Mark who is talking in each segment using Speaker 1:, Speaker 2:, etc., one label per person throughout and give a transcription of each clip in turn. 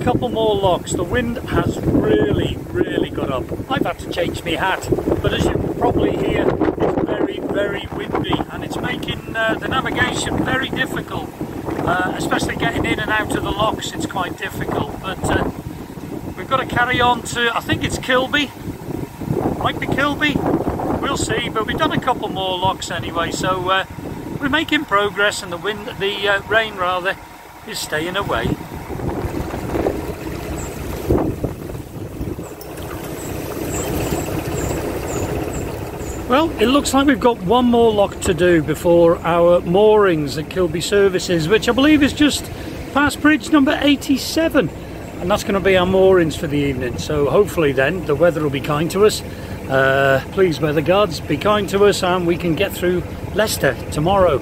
Speaker 1: couple more locks. The wind has really got up. I've had to change my hat, but as you can probably hear, it's very windy, and it's making the navigation very difficult, especially getting in and out of the locks. It's quite difficult, but we've got to carry on to, I think it's Kilby, might be Kilby, we'll see, but we've done a couple more locks anyway, so we're making progress, and the rain rather, is staying away. Well, it looks like we've got one more lock to do before our moorings at Kilby Services, which I believe is just past bridge number 87, and that's going to be our moorings for the evening. So hopefully then the weather will be kind to us. Please, weather gods, be kind to us, and we can get through Leicester tomorrow.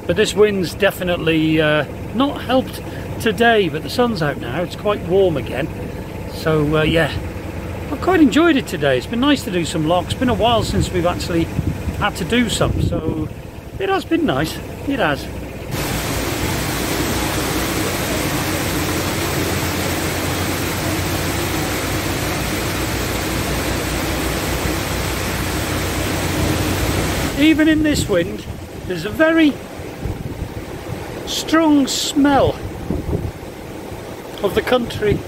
Speaker 1: But this wind's definitely not helped today, but the sun's out now, it's quite warm again. So yeah, I've quite enjoyed it today. It's been nice to do some locks. It's been a while since we've actually had to do some, so it has been nice. It has. Even in this wind, there's a very strong smell of the country.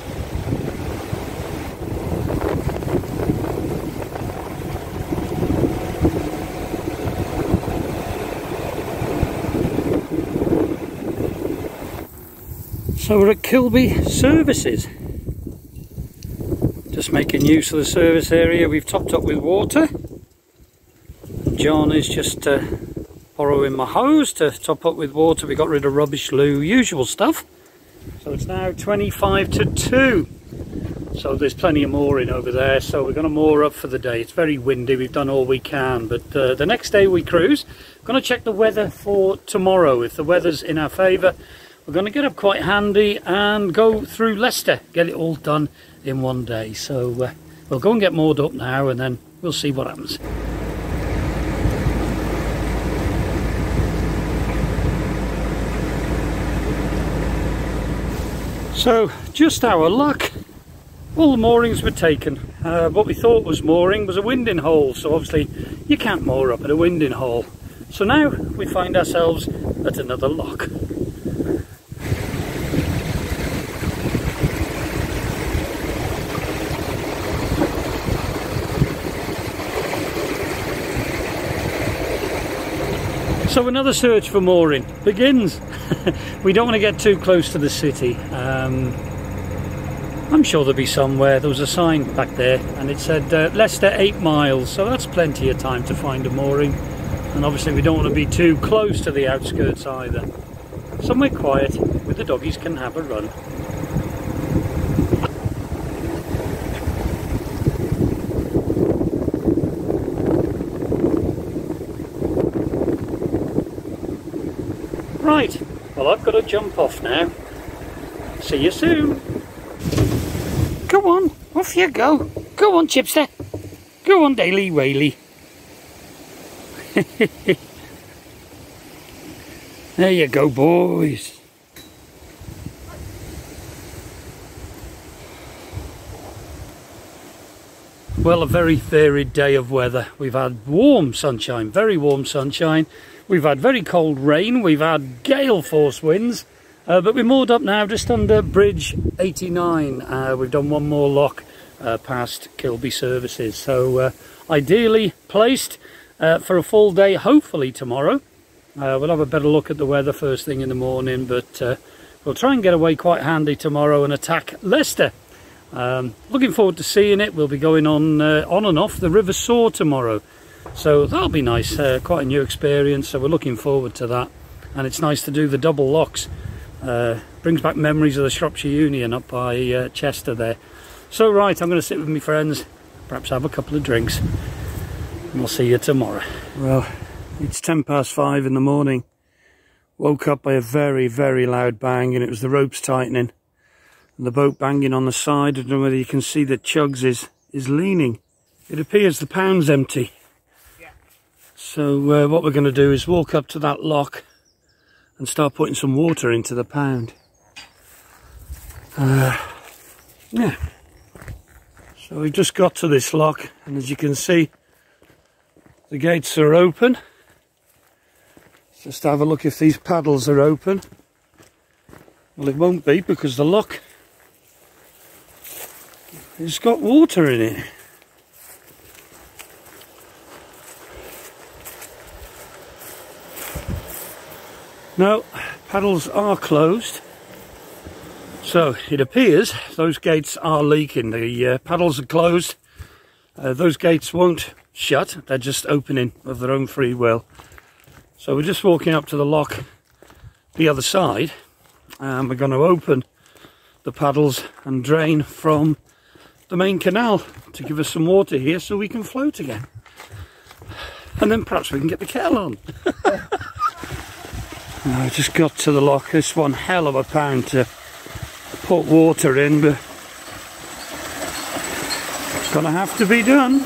Speaker 1: So we're at Kilby Services, just making use of the service area. We've topped up with water. John is just borrowing my hose to top up with water. We got rid of rubbish loo, usual stuff. So it's now 25 to 2. So there's plenty of mooring over there, so we're going to moor up for the day. It's very windy, we've done all we can, but the next day we cruise. We're going to check the weather for tomorrow. If the weather's in our favour, we're going to get up quite handy and go through Leicester, get it all done in one day. So we'll go and get moored up now, and then we'll see what happens. So just our luck, all the moorings were taken. What we thought was mooring was a winding hole, so obviously you can't moor up at a winding hole. So now we find ourselves at another lock. So another search for mooring begins. We don't want to get too close to the city. I'm sure there'll be somewhere. There was a sign back there and it said Leicester 8 miles, so that's plenty of time to find a mooring. And obviously we don't want to be too close to the outskirts either. Somewhere quiet where the doggies can have a run. Right, well I've got to jump off now. See you soon. Go on, off you go. Go on, Chipster. Go on, Daily Whaley. There you go, boys. Well, a very varied day of weather. We've had warm sunshine, very warm sunshine. We've had very cold rain. We've had gale force winds. But we're moored up now just under bridge 89. We've done one more lock past Kilby Services. So ideally placed for a full day, hopefully tomorrow. We'll have a better look at the weather first thing in the morning, but we'll try and get away quite handy tomorrow and attack Leicester. Looking forward to seeing it. We'll be going on and off the River Soar tomorrow. So that'll be nice, quite a new experience, so we're looking forward to that. And it's nice to do the double locks. Brings back memories of the Shropshire Union up by Chester there. So right, I'm going to sit with my friends, perhaps have a couple of drinks, and we'll see you tomorrow. Well, it's 5:10 in the morning. Woke up by a very loud bang, and it was the ropes tightening and the boat banging on the side. I don't know whether you can see that Chugs is leaning. It appears the pound's empty. Yeah. So what we're going to do is walk up to that lock and start putting some water into the pound. Yeah. So we've just got to this lock, and as you can see, the gates are open. Just have a look if these paddles are open. Well, it won't be because the lock has got water in it. No, paddles are closed. So it appears those gates are leaking. The paddles are closed. Those gates won't shut. They're just opening of their own free will. So we're just walking up to the lock the other side, and we're going to open the paddles and drain from the main canal to give us some water here so we can float again. And then perhaps we can get the kettle on. I just got to the lock. This one hell of a pound to put water in, but it's gonna have to be done.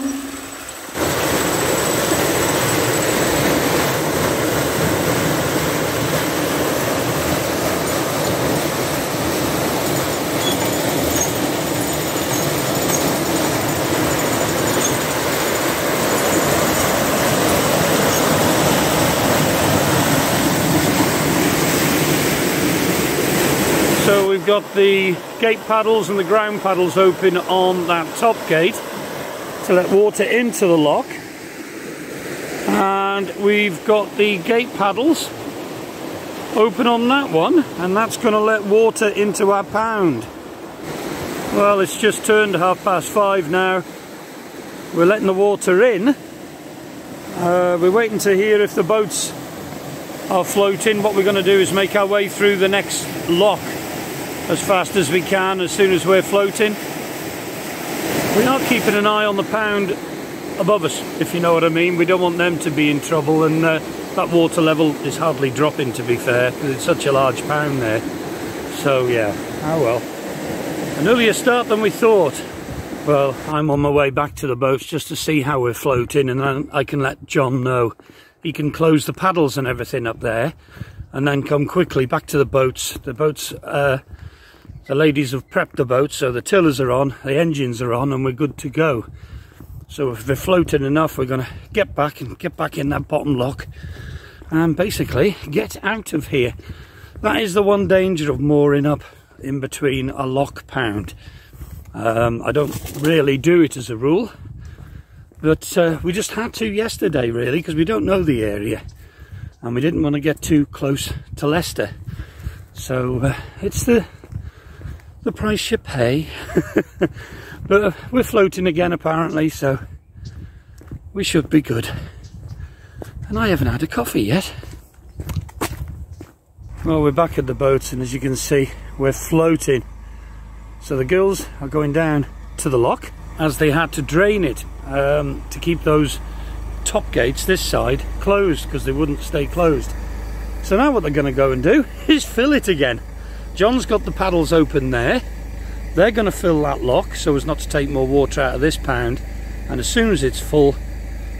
Speaker 1: So we've got the gate paddles and the ground paddles open on that top gate to let water into the lock, and we've got the gate paddles open on that one, and that's going to let water into our pound. Well, it's just turned 5:30 now. We're letting the water in. We're waiting to hear if the boats are floating. What we're going to do is make our way through the next lock as fast as we can as soon as we're floating. We are keeping an eye on the pound above us, if you know what I mean. We don't want them to be in trouble, and that water level is hardly dropping, to be fair, because it's such a large pound there. So yeah, oh well. An earlier start than we thought. Well, I'm on my way back to the boats just to see how we're floating, and then I can let John know. He can close the paddles and everything up there, and then come quickly back to the boats. The boats, the ladies have prepped the boats, so the tillers are on, the engines are on, and we're good to go. So if they're floating enough, we're going to get back in that bottom lock and basically get out of here. That is the one danger of mooring up in between a lock pound. I don't really do it as a rule, but we just had to yesterday, really, because we don't know the area and we didn't want to get too close to Leicester. So it's the price you pay. But we're floating again apparently, so we should be good. And I haven't had a coffee yet. Well, we're back at the boats, and as you can see, we're floating. So the girls are going down to the lock, as they had to drain it to keep those top gates this side closed, because they wouldn't stay closed. So now what they're going to go and do is fill it again. John's got the paddles open there. They're going to fill that lock so as not to take more water out of this pound, and as soon as it's full,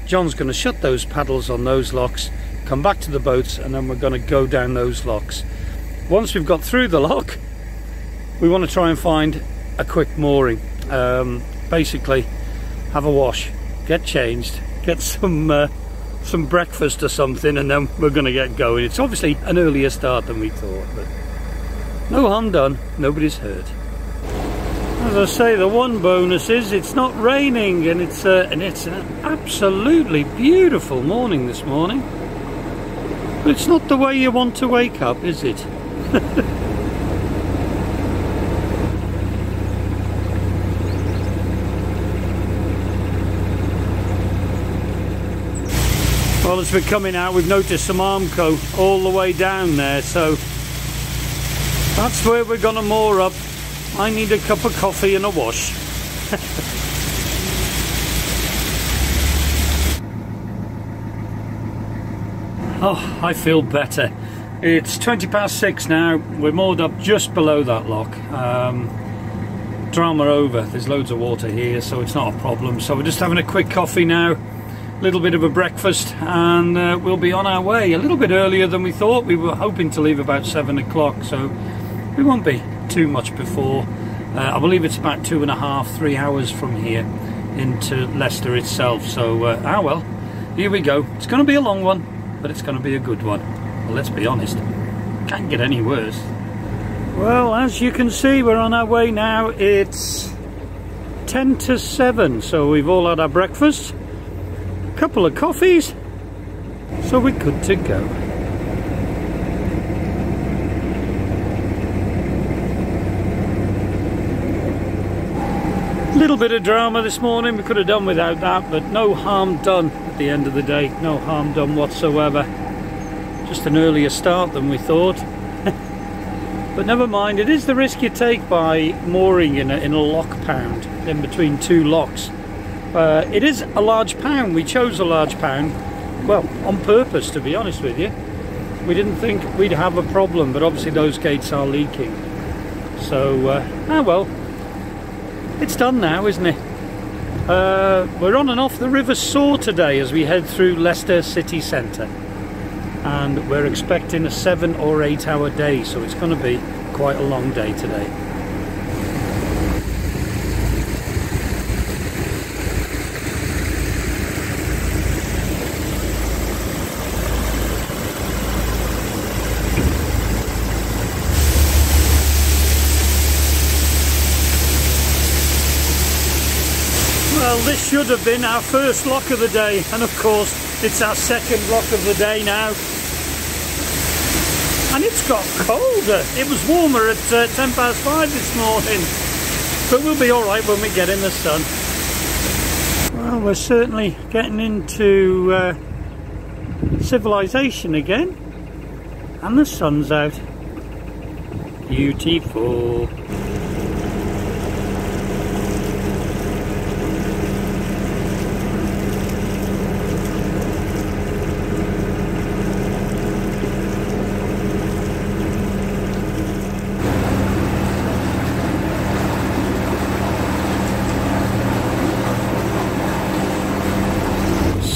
Speaker 1: John's going to shut those paddles on those locks, come back to the boats, and then we're going to go down those locks. Once we've got through the lock, we want to try and find a quick mooring. Basically have a wash, get changed, get some breakfast or something, and then we're going to get going. It's obviously an earlier start than we thought, but no harm done, nobody's hurt. As I say, the one bonus is it's not raining, and it's an absolutely beautiful morning this morning. But it's not the way you want to wake up, is it? Well, as we're coming out, we've noticed some Armco all the way down there, so that's where we're going to moor up. I need a cup of coffee and a wash. Oh, I feel better. It's 6:20 now. We're moored up just below that lock. Drama over. There's loads of water here, so it's not a problem. So we're just having a quick coffee now, a little bit of a breakfast, and we'll be on our way. A little bit earlier than we thought. We were hoping to leave about 7 o'clock, so we won't be too much before I believe it's about 2.5, 3 hours from here into Leicester itself. So, well, here we go. It's going to be a long one, but it's going to be a good one. Well, let's be honest, can't get any worse. Well, as you can see, we're on our way now. It's 10 to 7, so we've all had our breakfast, a couple of coffees, so we're good to go. Little bit of drama this morning, we could have done without that, but no harm done at the end of the day, no harm done whatsoever. Just an earlier start than we thought. But never mind, it is the risk you take by mooring in a lock pound, in between two locks. It is a large pound. We chose a large pound, well, on purpose, to be honest with you. We didn't think we'd have a problem, but obviously those gates are leaking. So, well, it's done now, isn't it? We're on and off the River Soar today as we head through Leicester city centre. And we're expecting a 7 or 8 hour day, so it's going to be quite a long day today. Well, this should have been our first lock of the day, and of course it's our second lock of the day now. And it's got colder. It was warmer at 5:10 this morning. But we'll be alright when we get in the sun. Well, we're certainly getting into civilization again. And the sun's out. Beautiful.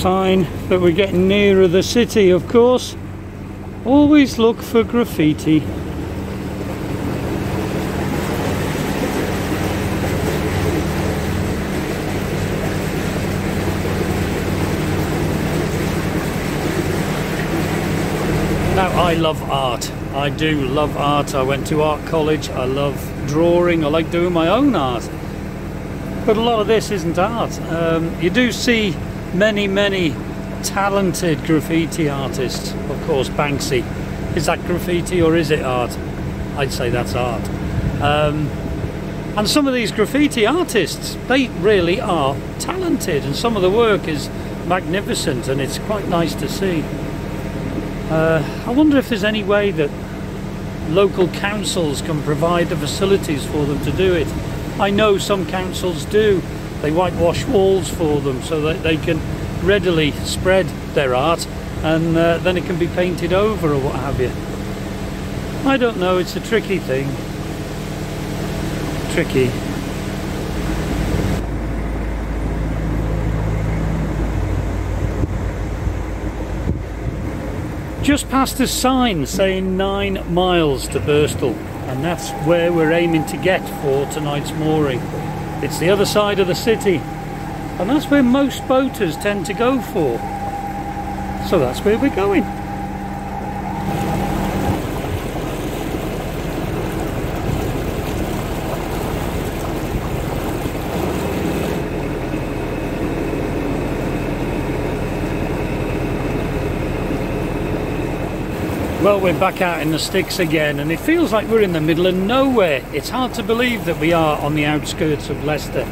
Speaker 1: Sign that we're getting nearer the city, of course. Always look for graffiti. Now, I love art. I do love art. I went to art college. I love drawing. I like doing my own art. But a lot of this isn't art. You do see many talented graffiti artists. Of course, Banksy. Is that graffiti or is it art? I'd say that's art. And some of these graffiti artists, they really are talented, and some of the work is magnificent, and it's quite nice to see. I wonder if there's any way that local councils can provide the facilities for them to do it. I know some councils do. They whitewash walls for them so that they can readily spread their art, and then it can be painted over or what have you. I don't know, it's a tricky thing. Tricky. Just past a sign saying 9 miles to Birstall, and that's where we're aiming to get for tonight's mooring. It's the other side of the city, and that's where most boaters tend to go for. So that's where we're going. Well, we're back out in the sticks again, and it feels like we're in the middle of nowhere. It's hard to believe that we are on the outskirts of Leicester.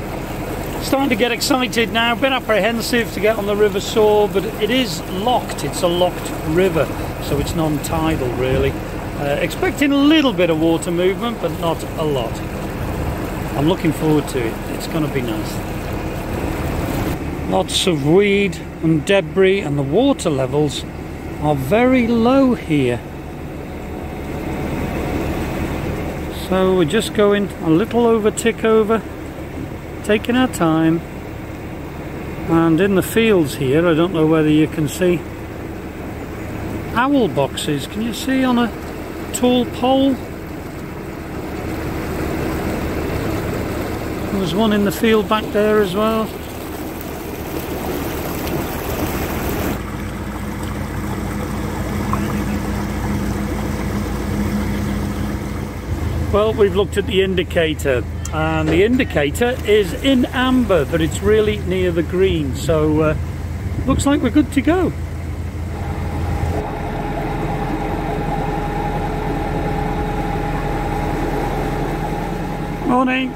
Speaker 1: Starting to get excited now, a bit apprehensive to get on the River Soar, but it is locked. It's a locked river, so it's non-tidal really. Expecting a little bit of water movement, but not a lot. I'm looking forward to it. It's going to be nice. Lots of weed and debris, and the water levels are very low here. So we're just going a little over tick over, taking our time. And in the fields here, I don't know whether you can see owl boxes. Can you see on a tall pole? there's one in the field back there as well. Well, we've looked at the indicator, and the indicator is in amber, but it's really near the green, so looks like we're good to go. Morning.